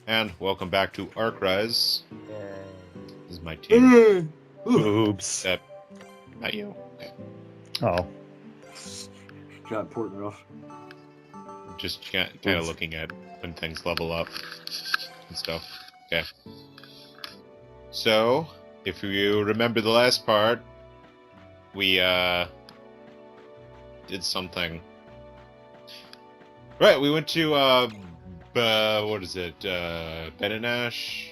And welcome back to Arcrise. Yay. This is my team. Oops. Not you. Okay. Oh. Got important enough. Just kind of looking at when things level up and stuff. Okay. So, if you remember the last part, we did something. Right, we went to what is it? Ben and Ash?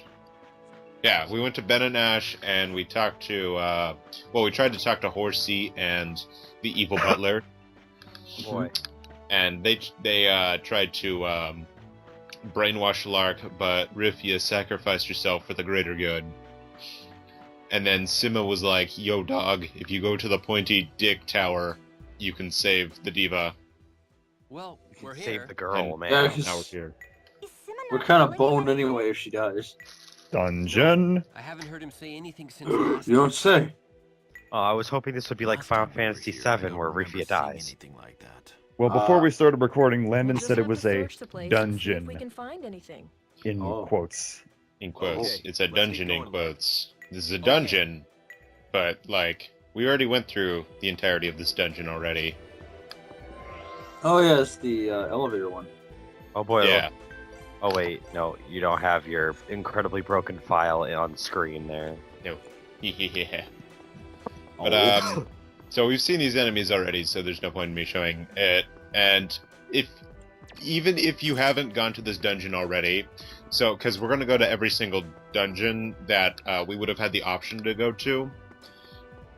Yeah, we went to Ben and Ash and we talked to well, we tried to talk to Horsey and the evil butler. Boy. And they tried to brainwash Lark, but Ryfia sacrificed herself for the greater good. And then Sima was like, "Yo, dog, if you go to the pointy dick tower, you can save the diva." Well, we're here. Save the girl, And man. Yeah, now we're here. We're kind of boned anyway if she dies. Dungeon. I haven't heard him say anything since last. You don't say. Oh, I was hoping this would be like Last Final time we were Fantasy here, I VII, don't where remember Ryfia seeing dies. anything like that. Well, before we started recording, Landon said it was a We can dungeon find anything. in Oh. quotes. In quotes. Okay, It's a let's get dungeon in going. quotes. This is a dungeon, but, like, we already went through the entirety of this dungeon already. Oh yeah, it's the elevator one. Oh boy. Yeah. Oh wait, no, you don't have your incredibly broken file on screen there. Yeah. But, so we've seen these enemies already, so there's no point in me showing it. And even if you haven't gone to this dungeon already, so, because we're going to go to every single dungeon that we would have had the option to go to,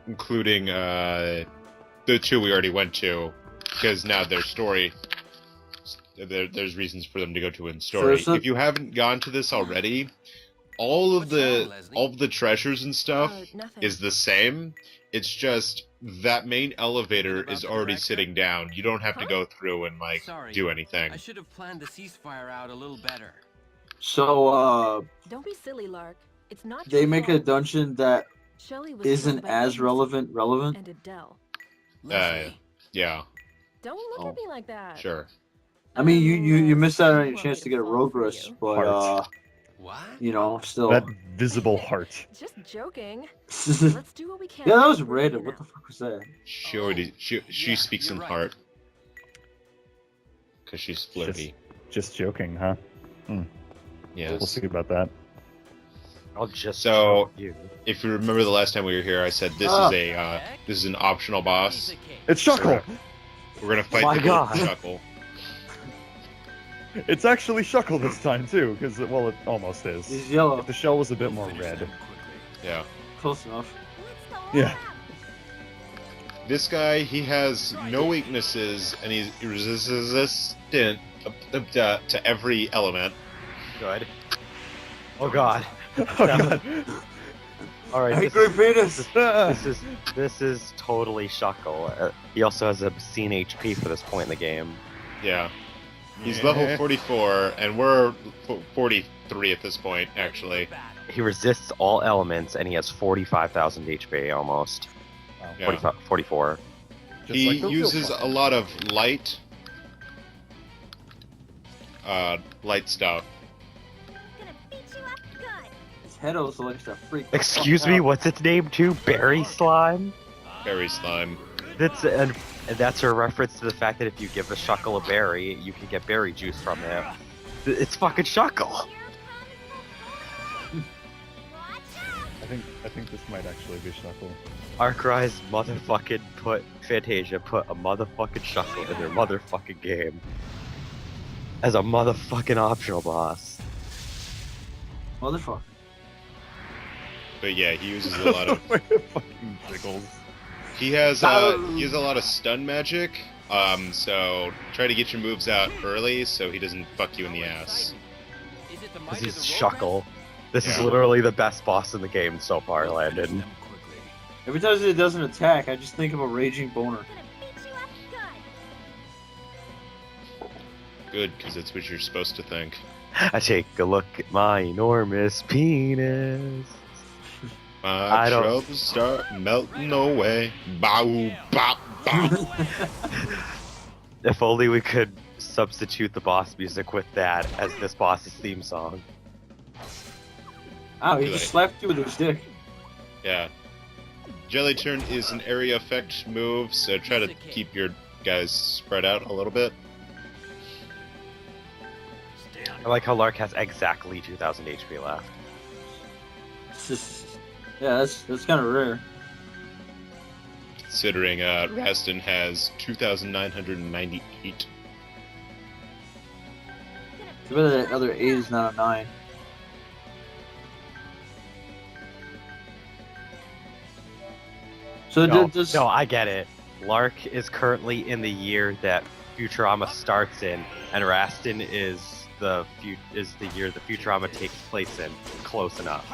including the two we already went to, because now there's story. There's reasons for them to go to in story. So If you haven't gone to this already, all of What's wrong, the Leslie? treasures and stuff Nothing. is the same. It's just that main elevator About is the already director? sitting down. You don't have to Huh? go through and like Sorry, do anything. I should have planned the ceasefire out a little better. So Don't be silly, Lark. It's not they your make a fault. dungeon that Shelley was isn't killed by as Ames relevant. and Adele. Leslie, Yeah, Don't look Oh. at me like that. sure. I mean, you missed out on Too your chance to early get a fall for progress, you. but Heart. what? you know, still. That visible heart. Just joking. yeah, Let's do what we can. that was We're random. here What the now. fuck was that? She already she Yeah, speaks you're in right. part because she's flirty. Just joking, huh? Yes. We'll see about that. I'll just So- show you. If you remember the last time we were here, I said this Ah. is an optional boss. Piece of cake. It's Shuckle! We're gonna fight My the God. Shuckle. It's actually Shuckle this time, too, because, well, it almost is. He's yellow. If the shell was a bit more Finish red. them quickly. Yeah. Close enough. Yeah. This guy, he has no weaknesses, and he's resistant to every element. Good. Oh god. Oh, God. Alright, Angry penis. this is totally Shuckle. He also has obscene HP for this point in the game. Yeah. He's Yeah. level 44, and we're 43 at this point, actually. He resists all elements, and he has 45,000 HP almost. Yeah. 45, 44. Just He like the real uses Shuckle. a lot of light stuff. His head also likes to freak. the Excuse fuck me, out. what's its name too? Berry Slime? Berry slime. And that's a reference to the fact that if you give a Shuckle a berry, you can get berry juice from it. It's fucking Shuckle! I think this might actually be Shuckle. Arcrise motherfucking Fantasia put a motherfucking Shuckle in their motherfucking game. As a motherfucking optional boss. Motherfucker. But yeah, he uses a lot of. Fucking jiggles. He has a lot of stun magic. So try to get your moves out early so he doesn't fuck you in the ass. Is it the might Because of he's the road Shuckle. This is Yeah. literally the best boss in the game so far, rest? Finish Landon. them quickly. Every time it doesn't attack, I just think of a raging boner. Good, because that's what you're supposed to think. I take a look at my enormous penis. My I don't- troubles start melting away. Bow, bow, bow. If only we could substitute the boss music with that as this boss's theme song. Ow, he Too just late. slapped you with his dick. Yeah. Jelly turn is an area effect move, so try to keep your guys spread out a little bit. I like how Lark has exactly 2,000 HP left. It's just, yeah, that's kind of rare. Considering Reston has 2,998. Too bad that other 8 is not a 9. So No, does no, I get it. Lark is currently in the year that Futurama starts in, and Rastin is the year the Futurama takes place in. Close enough.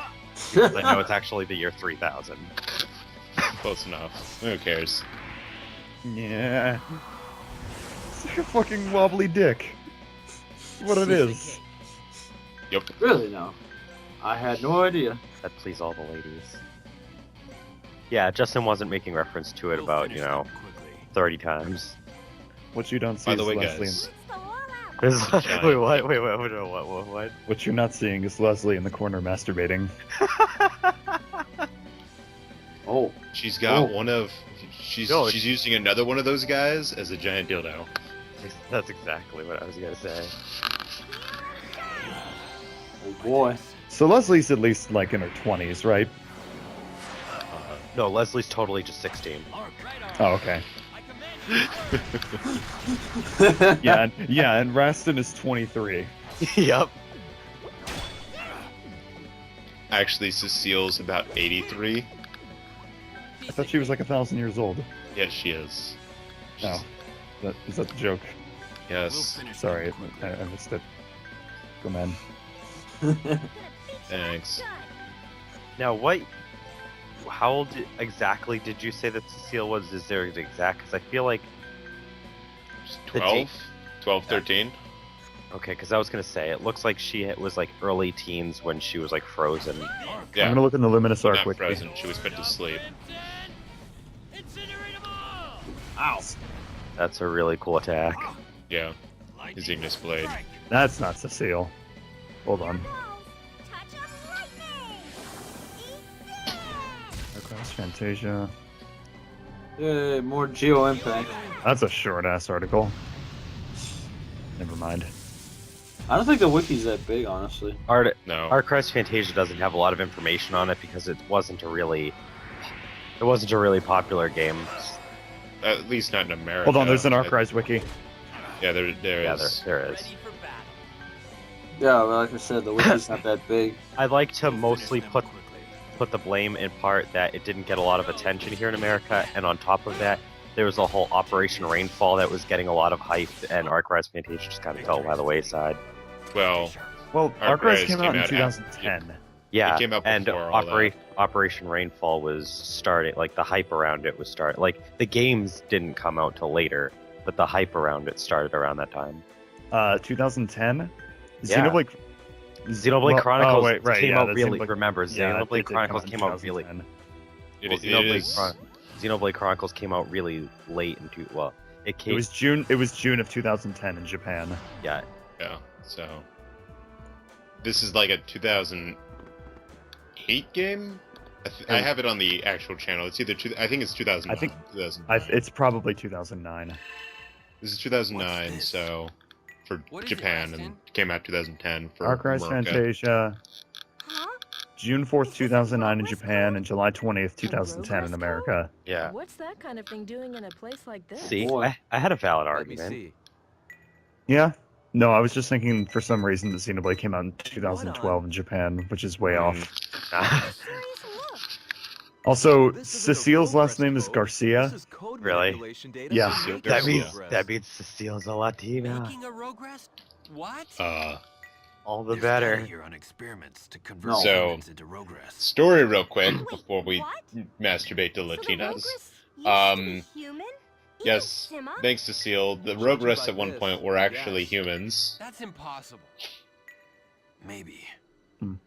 Because I know it's actually the year 3000. Close enough. Who cares? Yeah. It's like a fucking wobbly dick. That's what it is. Yep. really no? I had no idea. That please all the ladies. Yeah, Justin wasn't making reference to it about, 30 times. What you don't see By the is way, Leslie. guys, Wait, what? Wait, what? What you're not seeing is Leslie in the corner masturbating. Oh, she's got Oh. one of. She's No, using another one of those guys as a giant dildo. That's exactly what I was gonna say. oh boy. So Leslie's at least like in her 20s, right? No, Leslie's totally just 16. Oh, okay. Yeah, and Rastin is 23. Yep. Actually, Cecile's about 83. I thought she was like 1,000 years old. Yes, she is. Oh, is that the joke? Yes. Sorry, I missed it. Go man. Thanks. Now, how old exactly did you say that Cecile was? Is there an exact? Because I feel like. She's The 12? Jake- 12, 13? Okay, because I was gonna say it looks like she was like early teens when she was like frozen. Yeah. I'm gonna look in the Luminous Arc Not wiki. frozen. She was put to sleep. Ow. That's a really cool attack. Yeah. His Ignis Blade. That's not Cecile. Hold on. Okay, that's Fantasia. Yay, more Geo Impact. That's a short ass article. Never mind. I don't think the wiki's that big, honestly. No. Archrist Fantasia doesn't have a lot of information on it because it wasn't a really popular game. At least not in America. Hold on, there's an Arcrise wiki. Yeah, there Yeah, is. there is. Yeah, well, like I said, the wiki's not that big. I'd like to mostly put the blame in part that it didn't get a lot of attention here in America, and on top of that, there was a whole Operation Rainfall that was getting a lot of hype, and Arcrise Fantasia just kind of fell by the wayside. Well, Well, Arcrise Arcrise came out in out 2010. Yeah, came out and before all that. Operation Rainfall was starting, like the hype around it was starting. Like the games didn't come out till later, but the hype around it started around that time. 2010? Yeah. Xenoblade... Xenoblade Well, Chronicles oh, wait, right, came yeah, out that really. Xenoblade- Remember, Yeah, it Xenoblade did come Chronicles out in came out really. 2010. it, Well, it is. Xenoblade Chronicles came out really late into it came. It was June of 2010 in Japan. Yeah, Yeah, so. This is like a 2008 game? I have it on the actual channel. It's either I think it's 2009. I think- 2009. It's probably 2009. This is 2009, What's this? so for What is it, Japan, Austin? and came out 2010 for Arcrise America. Fantasia, Huh? June 4th, 2009 in Japan, and July 20th, 2010 in America. yeah. What's that kind of thing doing in a place like this? See, Boy. I had a valid Let me argument. see. Yeah? No, I was just thinking for some reason that Xenoblade came out in 2012 in Japan, which is way off. Serious look. Also, This isn't a Cecile's last progress name is code. Garcia. This is code Really? manipulation data. Yeah. Cecile that Garcia. means Cecile's a Latina. Making a Rogress? What? All the There's better. data here on experiments to convert No. So- humans into Rogress. Story real quick Wait, before we what? masturbate to So the Latinas. Rogress used Um, to be human? Even Yes, Sima? thanks to Seal, the Judging Rogrests by at one this, point were actually yes. humans. That's impossible. Maybe. We should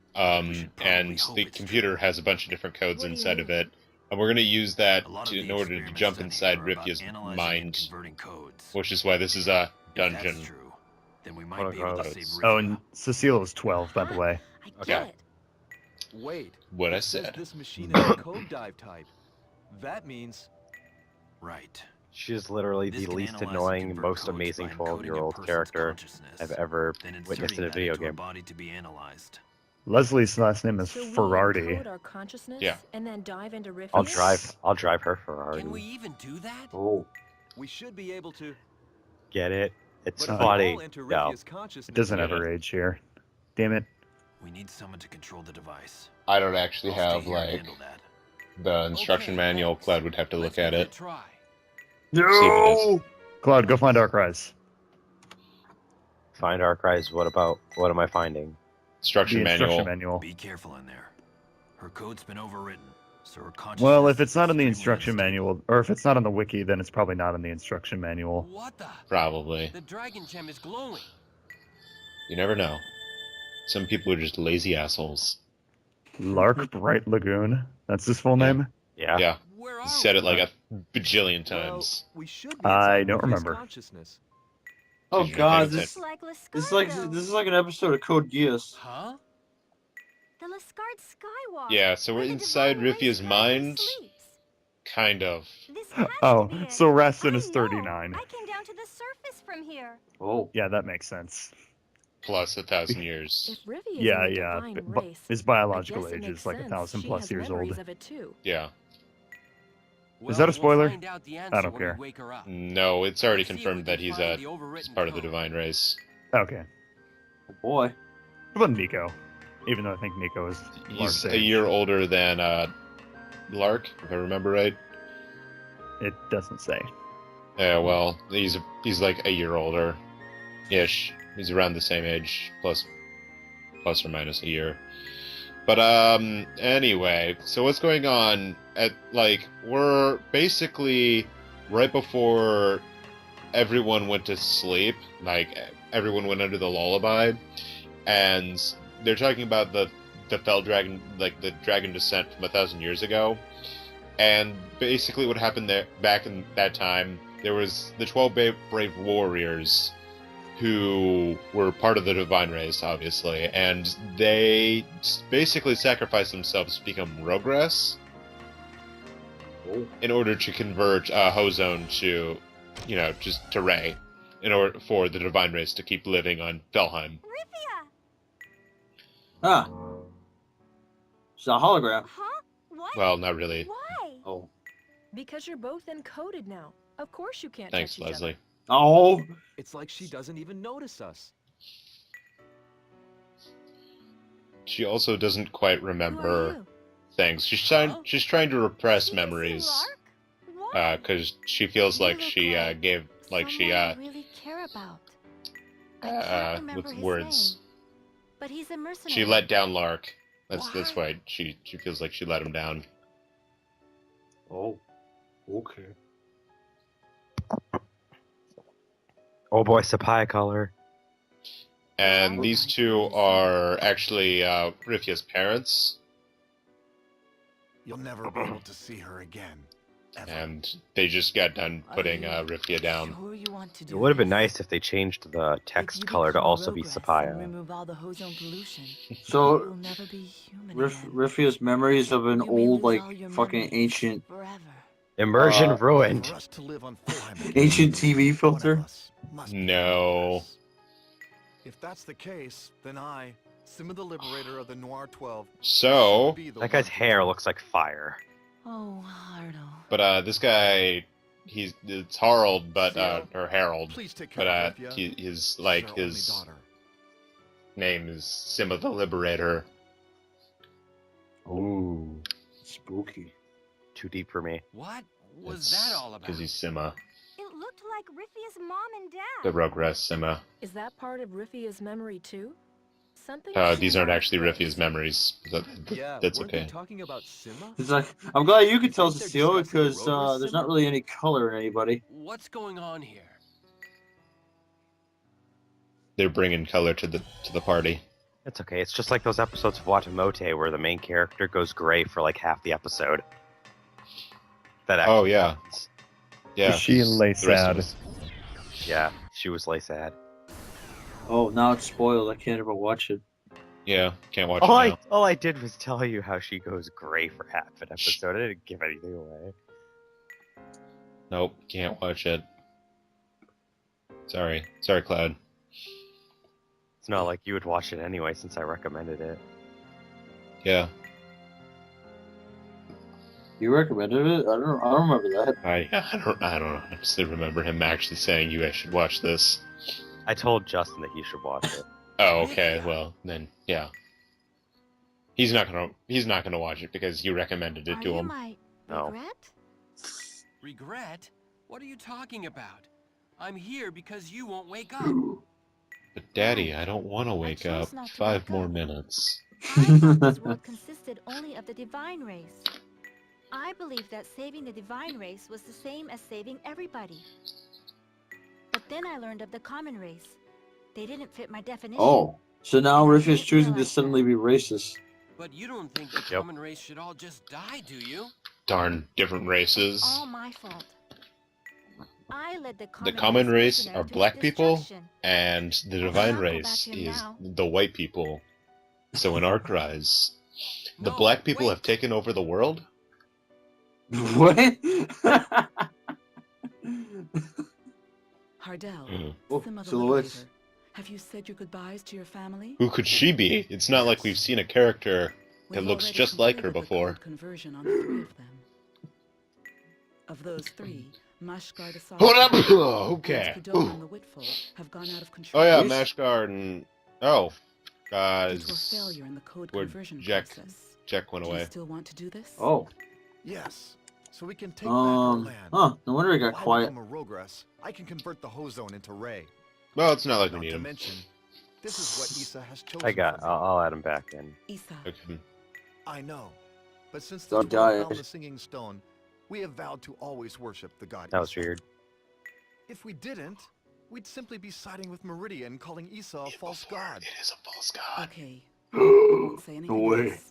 probably And hope the it's computer true. has a bunch of different codes What do you inside of mean? it. And we're going to use that A lot of in the order to experiments jump studied inside are about Ryfia's analyzing and mind, converting codes. which is why this is a If dungeon. that's true, then we might What be able to codes? save Oh, Ryfia. and Cecile is 12, by the way. I Okay. get it. Wait. what I it says said. This machine is a code dive type. That means Right. She is literally This the can least analyze and annoying, convert most codes amazing by encoding a 12-year-old person's character consciousness, I've ever then witnessed in inserting a that video into game. body to be analyzed. Leslie's last name is So we Ferrari. encode our consciousness Yeah. and then dive into Ryfia? I'll drive her Ferrari. Can we even do that? Oh. we should be able to. Get it? It's But if funny. we all enter No. Ryfia's consciousness, It doesn't Yeah. ever age here. Damn it. We need someone to control the device. I don't actually I'll stay have here and like handle that. the instruction Okay, manual. thanks. Cloud would have to Let's look at give it. a try. No! Cloud, go find Arcrise. Find Archives. What am I finding? The Instruction instruction manual. manual. Be careful in there. Her code's been overwritten, so her consciousness. Well, if it's not in the is instruction extremely manual, or if it's not on the wiki, then it's probably not in the instruction manual. What the? Probably. The dragon gem is glowing. You never know. Some people are just lazy assholes. Lark Bright Lagoon. That's his full Yeah. name? Yeah. Yeah. Where are Said we? it like a bajillion well, times. we should be I inside don't Ryfia's remember. consciousness. Oh Did you not god, pay this Like this is like Lascardo. this is like an episode of Code Geass. Huh? The Lascard Skywalk. Yeah, so we're where the inside divine race Ryfia's currently mind? sleeps. Kind of. This has Oh, to be it. so Rastin I is know. 39. I came down to the surface from here. Oh. Yeah, that makes sense. Plus 1,000 years. If Ryfia is Yeah, in the yeah. divine But race, his I biological guess it age makes is like sense 1,000 she plus has years memories old. of it too. Yeah. Is that a spoiler? We'll find out the answer don't when care. we wake her up. No, it's already Let's see if confirmed we that can he's find a the overwritten part of the code. divine race. Okay. Oh boy. What about Nico? Even though I think Nico is He's Lark's a age. year older than Lark, if I remember right. It doesn't say. Yeah, well, he's like a year older, ish. He's around the same age, plus or minus a year. But anyway, so what's going on? We're basically right before everyone went to sleep. Like everyone went under the lullaby, and they're talking about the fell dragon, like the dragon descent from 1,000 years ago. And basically what happened there back in that time, there was the 12 brave warriors who were part of the divine race, obviously, and they basically sacrificed themselves to become Rogress in order to convert Hozone to, just to Rey, in order for the divine race to keep living on Felheim. Ryfia! Ah. She's a hologram. Huh? What? Well, not really. Why? Oh. Because you're both encoded now. Of course you can't Thanks, touch each Leslie. Oh. It's like she doesn't even notice us. She also doesn't quite Other. Who are remember you? things. She's trying to repress memories. Lark? Because she feels You like look she like gave, like she Someone I really care about. I can't remember with his words. name, but he's a mercenary. She let down Lark. That's What? why she feels like she let him down. Oh. Okay. Oh boy, Sapphire color. And these two are actually Ryfia's parents, You'll never be able to see her again. Ever. and they just got done putting Ryfia down. Sure you want to It do would have been this? nice if they changed the If text you color to become also be Rogress and Sapphire. remove all the ozone pollution, So you'll never be human again. Ryfia's memories of an You may old, lose like, all your fucking memories ancient, forever. Immersion ruined. For us to live on Fulheim again, ancient TV one of filter. us must be No. Rogress. If that's the case, then I, Sima the Liberator of the Noir 12, So, should be the That guy's one to hair do it. looks like fire. Oh, Hardo. but this guy, it's Harald, but or Harold, Please take care but of Ryfia. his She's our only his daughter. name is Sima the Liberator. Ooh. Spooky. Too deep for me. What was that all about? Because he's Sima, It looked like Ryfia's mom and the dad. Rogress Sima. Is that part of Ryfia's memory too? Something. These aren't actually Ryfia's memories. Yeah, That's weren't okay. they talking about Sima? It's like, I'm glad you could tell, They're Cecile, discussing because Rogress there's Sima? not really any color in anybody. What's going on here? They're bringing color to the party. It's okay. It's just like those episodes of Watamote where the main character goes gray for like half the episode. That actually Oh, yeah. happens. Yeah. She lay the rest of sad. us. Yeah, she was lay sad. Oh, now it's spoiled. I can't ever watch it. Yeah, can't watch it now. All I did was tell you how she goes gray for half an episode. I didn't give anything away. Nope, can't watch it. Sorry, Cloud. It's not like you would watch it anyway, since I recommended it. Yeah, You recommended it? I don't remember that. I don't honestly remember him actually saying you guys should watch this. I told Justin that he should watch it. Oh, okay. Well, then, yeah. He's not gonna watch it because you recommended it Are to you him. my No. regret? Regret? What are you talking about? I'm here because you won't wake up. But Daddy, I don't want to wake chose up. not to 5 wake more up. minutes. I thought this world consisted only of the divine race. I believed that saving the divine race was the same as saving everybody. But then I learned of the common race. They didn't fit my definition. Oh, so now And I Ryfia's didn't choosing to realize suddenly that. be racist. But you don't think the Yep. common race should all just die, do you? Darn different races. All my fault. I led the The common race mercenary are to its black people, destruction. and the Well, divine I'll go race back in is now. the white people. So in our cries, the No, black people wait. have taken over the world? What? Hardell, Mm. Oh, Sima the silhouettes. Liberator, have you said your goodbyes to your family? Who could she be? It's not like we've seen a character that We've looks already just like her completed the before. code conversion on 3 of them. Of those 3, Mashgar the Hold up! Sorcerer Okay. and Kudokan the Witful have gone out of Oh control. yeah, Yes. Mashguard and... Oh. Due to a failure in the code where conversion Jack process. went Do you away. still want to do this? Oh. Yes, so we can take back our land. Huh. No wonder it got If I quiet. become a Rogress, I can convert the Hozone into Ray. Well, it's not like we Not need to him. mention, this is what Issa has chosen. I got. for me. I'll add him back in. Isa, Okay. I know, but since the Don't 12 die. found the Singing Stone, we have vowed to always worship the god That was Issa. weird. If we didn't, we'd simply be siding with Meridia and calling Issa a false god. It is a false god. okay. I won't say anything way. else.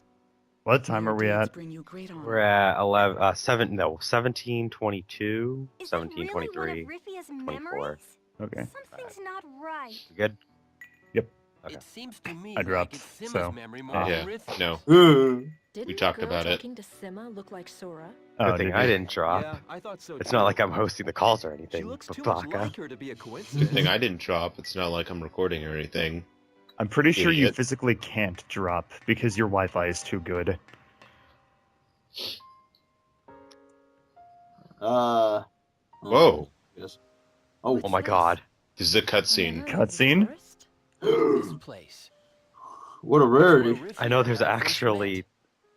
What time are we Your deeds at? bring you great honor. We're at 1722, Is that really 1723. one of Ryfia's 24. memories? Okay. Something's not right. You good? Okay. It seems to me I dropped, like it's Sima's so- memory more Yeah, than Rythia's. no. Didn't We the talked girl about it. talking to Sima look like Sora? Oh, Good thing did I you? didn't drop. Yeah, I thought so It's too. not like I'm hosting the calls or She anything. looks too much Baka. like her to be a Good coincidence. thing I didn't drop. It's not like I'm recording or anything. I'm pretty sure you Idiot. physically can't drop because your Wi-Fi is too good. Whoa. Yes. Oh. Oh my god. This is a cutscene. Cutscene? This place. What a Where rarity. Ryfia I know there's and I first actually met.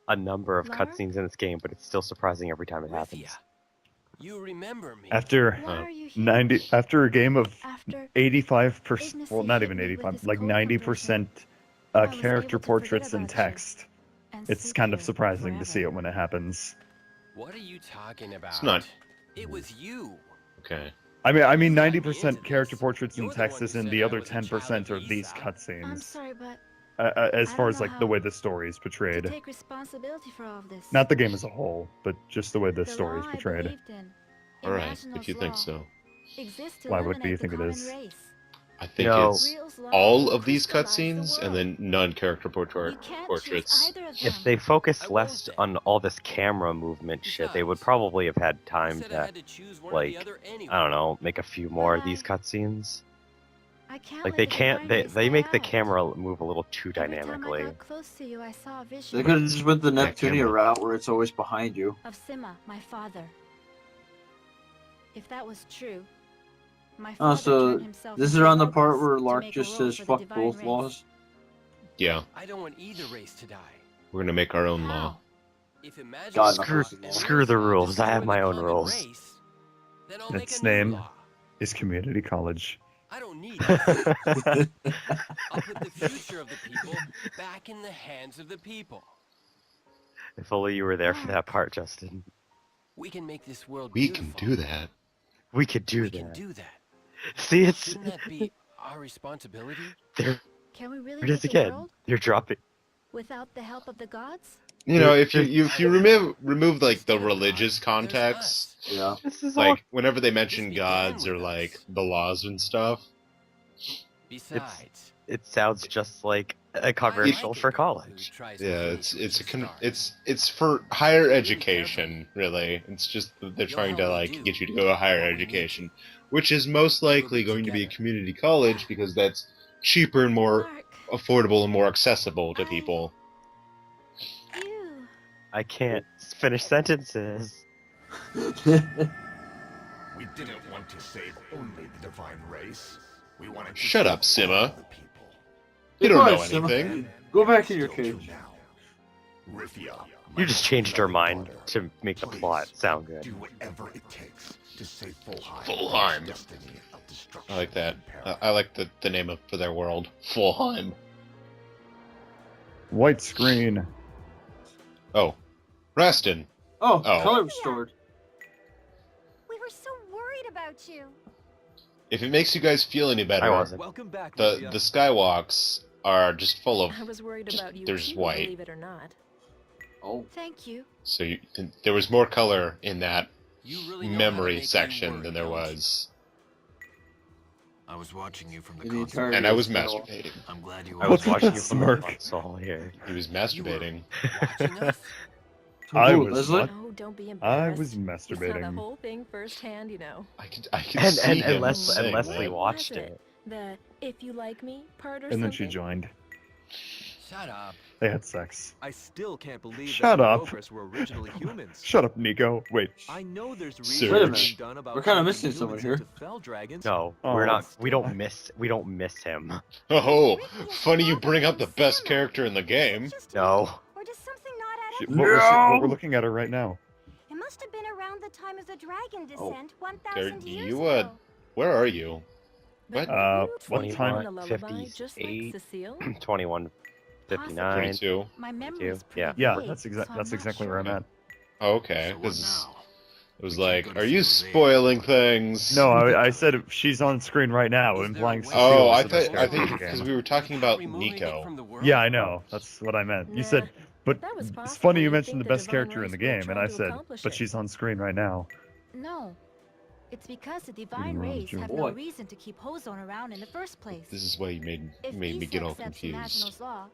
a number of Lara? cutscenes in this game, but it's still surprising every time it happens. Ryfia. You remember me. After Why are you here? 90, after a game of After 85%, well, not even Isn't he 85, with like his 90% I was able character to forget portraits and about you text. and It's sit kind of here surprising to see forever. it when it happens. What are you talking about? It's not- It was you. Okay. I mean, You got me 90% into character this. portraits and You're the text one is who in said the I other was a child 10% of are these Isa. I'm cutscenes. sorry, but As I far don't as know like the how way the story is to portrayed. take responsibility for all of this. Not the game as a whole, but just the way the The story is law I portrayed. believed in, Alright, Irrational's if you think law, so. exists to Why, what do you eliminate think the it common is? race. I think No. it's Real's law all will of these crystallize the cutscenes and world. then non-character You can't portraits. choose either of If them. they focused I less won't on all this camera movement shit, they would Besides, probably have had You time said I to, had to choose one or like, the other anyway. I don't know, make a few more of But these cutscenes. I can't Like let they the can't, divine they race they die make the out. camera move a little too Every time I dynamically. got close to you, I saw a vision They could have just went the That Neptunia camera. route where it's always behind you. of Sima, my father. If that was true, my Oh, father so turned himself this is into around the Logos part where to Lark make a just role says for the fuck divine both race. laws. Yeah, I don't want either race to die. we're gonna make our own How? law. If Imagine God, Screw- no. screw the rules, I have my own rules. Then I'll And make its a new name- law. Is community college. I don't need it. I'll put the future of the people back in the hands of the people. If only you were there for that part, Justin. We can make this world We can beautiful. do that. We could do We that. can do that. See, it's Shouldn't that be our responsibility? there Can we really it is make a again. world You're dropping. without the help of the gods? You know, if you remove like the religious context, There's us. Yeah. This is all. like whenever they mention This began gods or with like us. the laws and stuff. Besides, It sounds just like a commercial for college. Yeah, it's for higher education, really. It's just that they're trying to like get you to go to higher education, which is most likely going to be a community college because that's cheaper and more Mark, affordable and more accessible to people. you. I can't finish sentences. We didn't want to save only the divine race. We wanted to Shut save up, Sima. all the people. You don't know Goodbye, Sima. anything. Go back in your Still true cage. now. Ryfia, You just changed her mind Mother, to make the please plot sound good. do whatever it takes to save Fulheim. Fulheim. Destiny of destruction I like that. and peril. I like the name of for their world. Fulheim. White screen. Oh, Rastin. Oh, Oh. color restored. We were so worried about you. If it makes you guys feel any I better, wasn't. Welcome back, the Ryfia. skywalks are just full of. I was worried about you There's too, white. believe it or not. Oh. Thank you. So there was more color in that You really know how to memory make me section worry, than there don't you? was, I was watching you from the In the console. entire- and I was Yes, masturbating. I'm glad you I was Look at watching that you from the smirk. console here. He was masturbating. Watching us? I Who, was Leslie? what? Oh, don't be I embarrassed. was You saw the masturbating. whole thing firsthand, you know. I could And see and, him and, Les- saying and Leslie that. watched Was it. The if you like me part or And then she something? joined. Shut up. They had sex. I still can't believe Shut that the up. Rovers were originally humans. Shut up, Nico. Wait. I know there's Surge. research Wait a minute. being done about We're kinda turning missing someone humans here. into fell dragons. No, Oh, we're not. that's- We don't miss him. Oh, funny you bring up the best character in the game. No. Or does something not add Shit, up? what we're looking at her right now. It must have been around the time of the dragon Oh, descent 1,000 there- years you, ago. Where are you? But What? were you What tweeting time? on the lullaby just like 58. Cecile? 21:59. 22. My memory you. is pretty Yeah. Yeah, vague, that's so I'm that's not exactly sure. where I'm at. Oh, okay. So what 'Cause now? it was We can't like, go to are you civilization. spoiling things? No, I said she's on screen right now, Is implying there a Cecile Oh, is I the best thought I character think in the because game. we were talking about Removing it Nico. from the world? Yeah, I know. That's what I meant. You said, Nah, but that was it's possible. funny you You'd mentioned think the the best divine character in the race were game, and I trying to said, accomplish but it. she's on screen right now. No. It's because the divine wrong, race Joe. have Boy. no reason to keep Hozone around in the first place. This is why you made If me Issa get all accepts confused. National's law,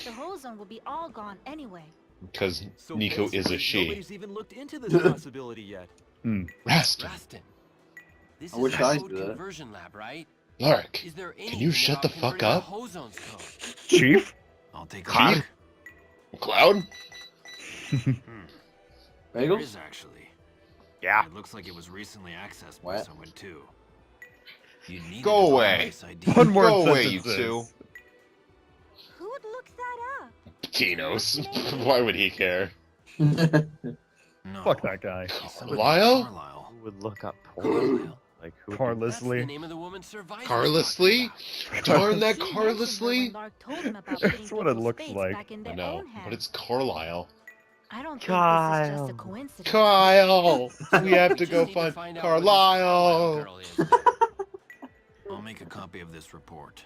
the Hozone will be all gone anyway. Because So Nico is a basically, she. Nobody's even looked into this possibility yet. Rastin, Rastin. This I is wish a I code knew that. conversion lab, right? Lark, Is there can you anything shut the about fuck converting up? Hozone's code? Chief? I'll take a Cloud? look. Cloud? There Bagels? is actually. Yeah. It looks like it was recently accessed by What? someone too. You need Go a divine away. race ID. One more Go away, you sentences. two. Who would look that up? Kinos. Why would he care? No. Fuck that guy. Somebody Lyle? Carlisle. Who would look up porn? Carlisle. Like who? Car That's the Leslie. name of the woman Survivor Carlessly? Darn that She mentioned her Carlessly? when Lark told him about That's putting what it people's looks fates like. back in I their know, own but hands. it's Carlisle. I don't think this is just a Kyle. coincidence. Kyle! We have to just go need find out where this Carlisle! girl is. I'll make a copy of this report.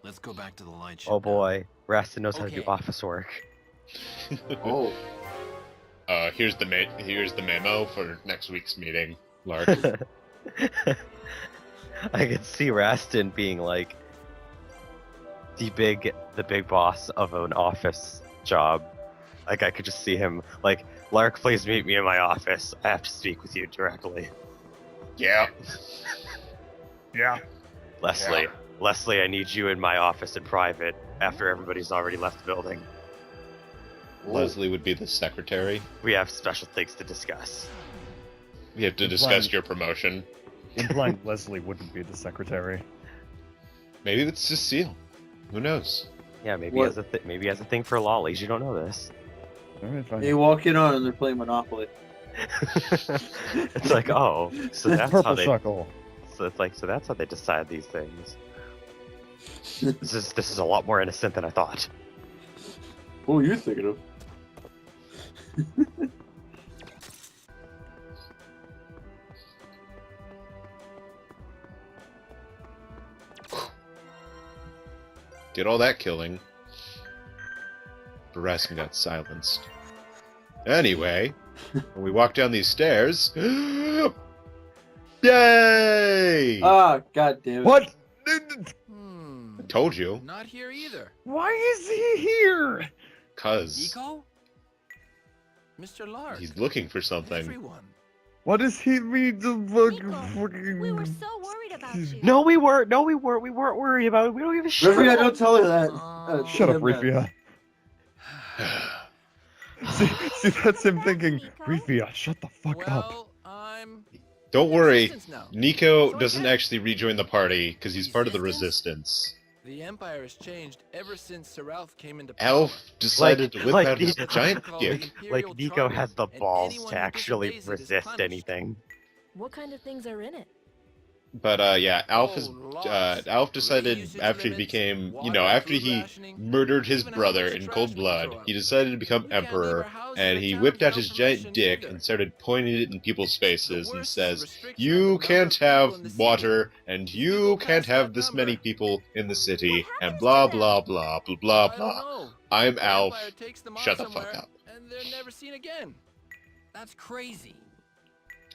Let's go back to the light ship. Oh boy, Rastin knows how to do Okay. office work. Oh. Here's the memo for next week's meeting, Lark. I could see Rastin being like the big boss of an office job. Like I could just see him like, Lark, please meet me in my office. I have to speak with you directly. Yeah. Yeah. Leslie, Yeah. Leslie, I need you in my office in private after everybody's already left the building. Leslie would be the secretary. We have special things to discuss. We have to discuss your promotion. Implying Leslie wouldn't be the secretary. Maybe it's Cecile. Who knows? Yeah, maybe What? maybe he has a thing for lollies. You don't know this. Alright, fine. They walk in on and they're playing Monopoly. It's like, oh, so that's Purple how they. Chuckle. So it's like, so that's how they decide these things. This is a lot more innocent than I thought. Who are you thinking of? Did all that killing. Raskin got silenced. Anyway, when we walk down these stairs... Yay! Ah, god damn it. What? Told you. Not here either. Why is he here? Cause Eco? Mr. Lark. he's looking for something. Everyone. What does he mean to fucking... We were so worried about you. No, we weren't. No, we weren't. We weren't worried about it. We don't give a shit. Ryfia, don't tell her that. Shut up, him that. Ryfia. See, that's him thinking, Ryfia, shut the fuck up. Well, I'm... Don't worry, Resistance now. Nico So I doesn't can't- actually rejoin the party because he's part of the Resistance? resistance. The Empire has changed ever since Zeifellt came into power. Elf decided to whip like out his the- giant Called dick. the Like Imperial Nico Charter, has the and balls anyone to who actually disobeys it is resist punished. anything. What kind of things are in it? But yeah, Alf is lots. Alf Rate decided usage after he limits, became, water, after food he rationing, murdered his even how brother much in trash cold we can blood, throw out. he decided to become You can't leave emperor, our houses and or he towns whipped out without his giant permission dick either. and started pointing it in people's faces The and worst says, restriction on the "You number can't of people have in the city. water, and If you you go can't past have that this many number, people in the city," What and happens blah to them? blah blah blah blah I don't blah. know. I'm The Alf. Empire takes them Shut on the fuck somewhere, up. and they're never seen again. That's crazy.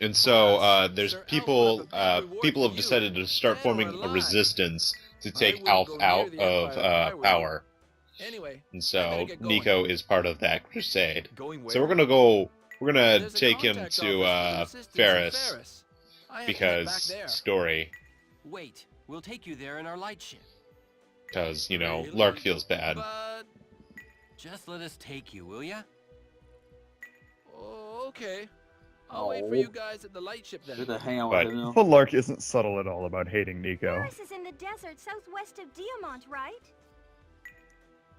And so Plus, there's Sir Alf people will have a big reward people for have you, decided to start dead or forming a alive. resistance to I take wouldn't Alf go near out the Empire if I of were you. power. Anyway, And I so better get going. Nico is part of that crusade. Going where? So we're gonna There's a take him contact to office for the resistance in Ferris Ferris. I have to head back because there. story, Wait, we'll take you there in our lightship. because Really? Lark feels bad. But Just let us take you, will ya? oh, okay. I'll wait for Oh. you guys at the lightship We're then. gonna hang out But- with him now. But Lark isn't subtle at all about hating Nico. Paris is in the desert southwest of Diamant, right?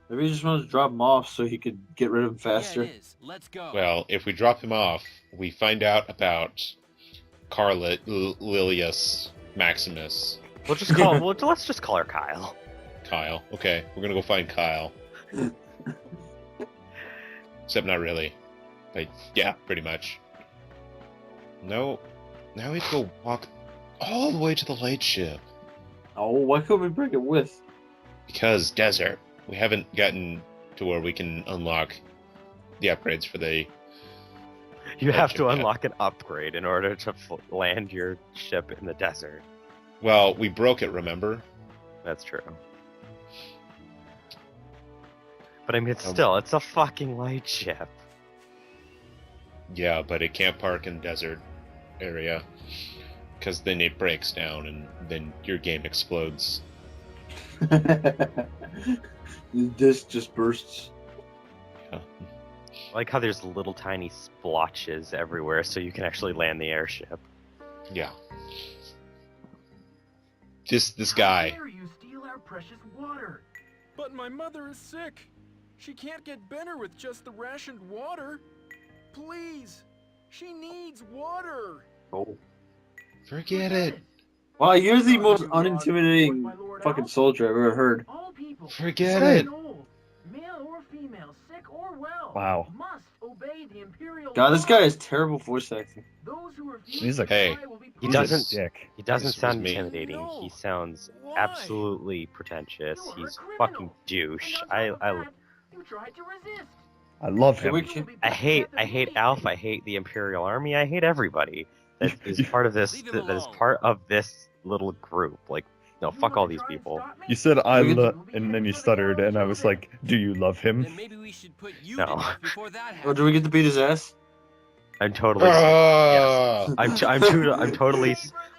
Maybe he just wanted to drop him off so he could get rid of him faster. Yeah, it is. Let's go. Well, if we drop him off, we find out about Lilius Maximus. We'll just call. Let's just call her Kyle. Kyle. Okay, we're gonna go find Kyle. Except not really. But yeah, pretty much. No. Now we have to go walk all the way to the lightship. Oh, why couldn't we bring it with? Because desert. We haven't gotten to where we can unlock the upgrades for the... You have to Lightship, yeah. unlock an upgrade in order to land your ship in the desert. Well, we broke it, remember? That's true. But I mean, still, it's a fucking light ship. Yeah, but it can't park in desert area. Because then it breaks down and then your game explodes. The disc just bursts. Yeah. I like how there's little tiny splotches everywhere so you can actually land the airship. Yeah. Just this guy. How dare you steal our precious water? But my mother is sick. She can't get better with just the rationed water. Please, she needs water. Oh. Forget it. Wow, you're the most unintimidating fucking soldier I've ever heard. All people, Forget young it. and old, male or female, sick or well, Wow. must obey the imperial God, this guy law. has terrible voice acting. Those who refuse He's a- to Hey, comply will be He He's punished. a doesn't. Dick. He doesn't This was sound me. intimidating. No. He sounds Why? absolutely pretentious. You are a He's criminal. fucking douche. And on top of that, you tried to resist. I love Can him. we- You will be I put to hate death immediately. Alf. I hate the Imperial Army. I hate everybody that is part of this. Leave him That is alone. part of this little group. Like, no, You fuck wanna all these try and people. stop me? You said I We could- love, and then you stuttered, and I was like, "Do you love him?" Then maybe we should put you No. to death before that Oh, happens. do we get to beat his ass? I'm totally. Ah! I'm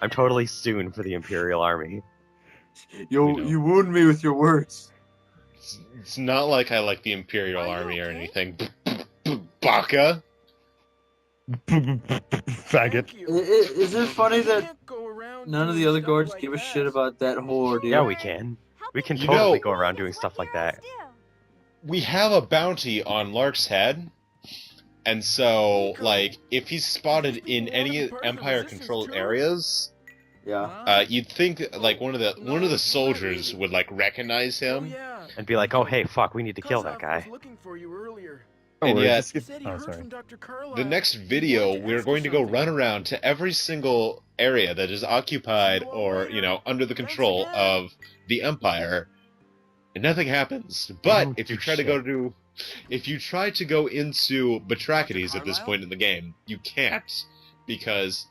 totally soon for the Imperial Army. You wound me with your words. It's not like I like the Imperial Are you Army or okay? anything. Baka? Faggot. Is it funny that Can't go around none of the doing other stuff guards like give a that. shit about that whole ordeal? Yeah, we can. We can You totally know- go around doing stuff like that. We have a bounty on Lark's head. And so, like, if he's spotted in any Empire-controlled areas, Yeah. you'd think like one of the soldiers would like recognize Oh, him. yeah. And be like, oh hey, fuck, we need to kill that Kozlov guy. was looking for you earlier. Oh, And we're yet- just He get- said he oh, heard sorry. from Dr. Carlisle. The next He video, wanted to we're ask you going to go something. run around to every single area that is occupied or, under the control of the Empire, and nothing happens. But Don't if you do try to shit. go into Batrachides at this Carlisle? point in the game, you can't because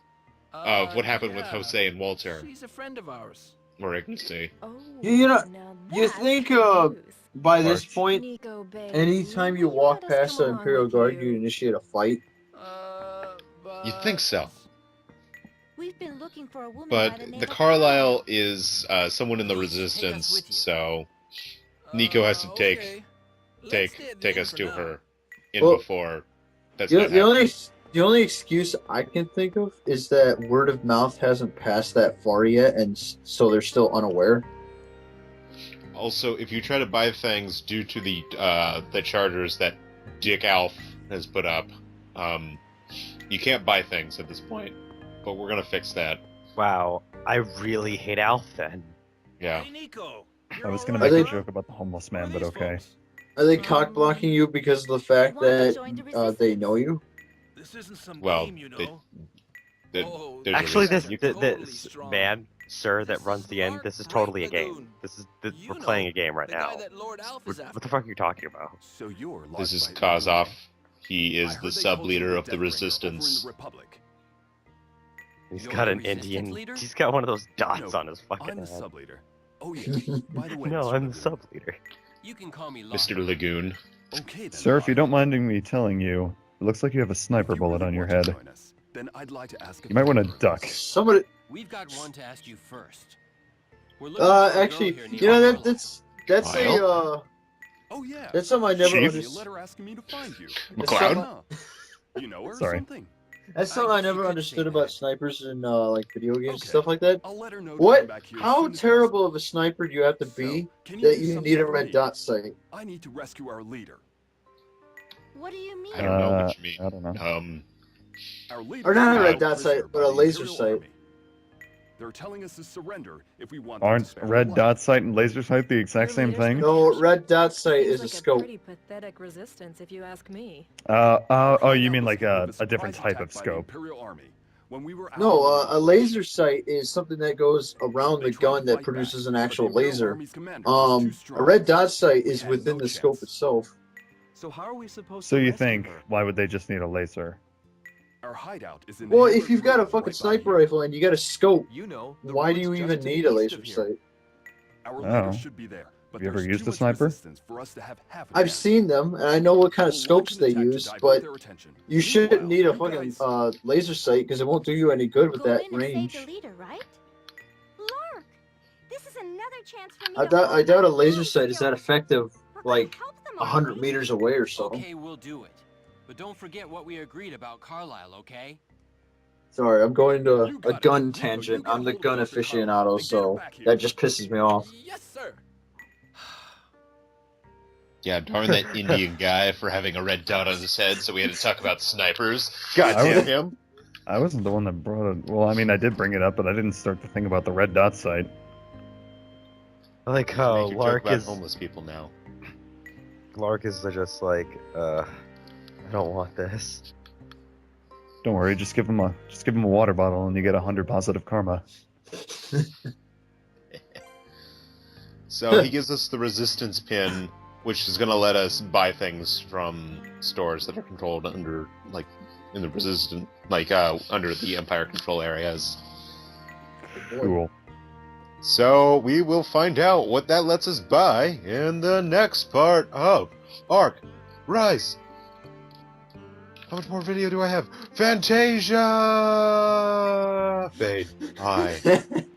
of what happened with Yeah. Jose and Walter. She's a friend of ours. or I can see. Oh, You know, now you that's think good news. by this March. point, Nico, baby, anytime you will walk let us past come the along Imperial with Guard, you? you initiate a fight? You'd think so. We've been looking for a woman by But the name the of Carlisle is someone in the Please take us Resistance, with you. so Nico has to Okay. Let's stay at the take inn us for to now. her in Well, before that's The, not the happening. only excuse I can think of is that word of mouth hasn't passed that far yet, and so they're still unaware. Also, if you try to buy things due to the charters that Dick Alf has put up, you can't buy things at this point. But we're gonna fix that. Wow, I really hate Alf then. Yeah. Hey, Nico. I was gonna Are make they- a joke about the homeless man, but okay. Are they cock blocking you because of the fact Want to that join the they resistance? know you? This isn't some Well, game, you know. there's a Actually, reason. this man, sir, that runs the inn, this is totally a game. We're playing a game right now. What the fuck are you talking about? So you're This is Larkbite Kozov. Lagoon. He I is heard the they sub called you leader a of the Deathbringer over in Resistance. the Republic. He's You're got the an resistance Indian. leader? He's got one of those dots No, on his fucking I'm the head. sub leader. Oh yeah. By the way, No, Mr. I'm the Lagoon. sub leader. You can call me Lark. Mr. Lagoon. Okay then. Sir, if you Lark. don't mind me telling you, it looks like you have a If sniper you bullet really on your want to head. join us, then I'd like to ask a You might want to favor. duck. Somebody, We've got one to ask you first. We're looking for a girl actually, here you know named that's Kyle? Oh yeah. that's something I never Chief? A understood. letter asking me to find you. McLeod? You know her or Sorry. something? That's something I I guess you never could understood say about that. snipers and like video games and Okay. stuff like that. I'll let her know to What? come back here as How soon as terrible possible. of a sniper do you have to be So, can you that do you something need a for red me? dot sight? I need to rescue our leader. What do you mean? I don't know what you mean. I don't know. Our leader Or not a Uh, red dot sight, but a laser sight. They're telling us to surrender if we want Aren't them to spare red our life. dot sight and laser sight the exact Your same leader's thing? No, red dot sight Seems is a like scope. pretty pathetic resistance, if you ask me. Oh, you Hideout mean was like hit a with different surprise type of attack by the scope? Imperial Army when we were out No, on the a laser sight is something that goes around They the tried to gun that fight produces back, an but the actual Imperial laser. Army's commander was too A strong. red dot sight We is had within no the scope chance. itself. So how are we supposed So to you rescue think, her? why would they just need a laser? Our hideout is in Well, Hayward if you've got a Road, fucking right by sniper here. rifle and you got a scope, You know, the why do road's you even just to need the a east laser of here. sight? Our Oh. leader should be there, but Have you ever there's used too a much sniper? resistance for us to have half a I've chance. seen them, and I know what kind of We'll scopes launch an they attack to use, divert but their attention. you shouldn't Meanwhile, need a you fucking guys- laser sight because it won't do you any good with Go that in and save range. the leader, right? Lark, this is another chance for me I to doubt, hone I doubt a my laser own sight is that skills. effective, We're gonna like help them, 100 aren't we? meters away or so. Okay, we'll do it. But don't forget what we agreed about Carlisle, okay? Sorry, I'm going to You a got it. gun Nico, you tangent. get a I'm the hold of gun Dr. Carlisle aficionado, and get him so back here. that just pisses me off. Yes, sir. Yeah, darn that Indian guy for having a red dot on his head, so we had to talk about snipers. I God damn was- him. I wasn't the one that brought it. Well, I mean, I did bring it up, but I didn't start the thing about the red dot sight. I like how Make a joke Lark about is homeless people now. just like, I don't want this. Don't worry, just give him a water bottle and you get 100 positive karma. So he gives us the resistance pin, which is going to let us buy things from stores that are controlled under, like, in the resistant, like, under the Empire control areas. Cool. So we will find out what that lets us buy in the next part of Ark Rise. How much more video do I have? Fantasia! Fade. Hi.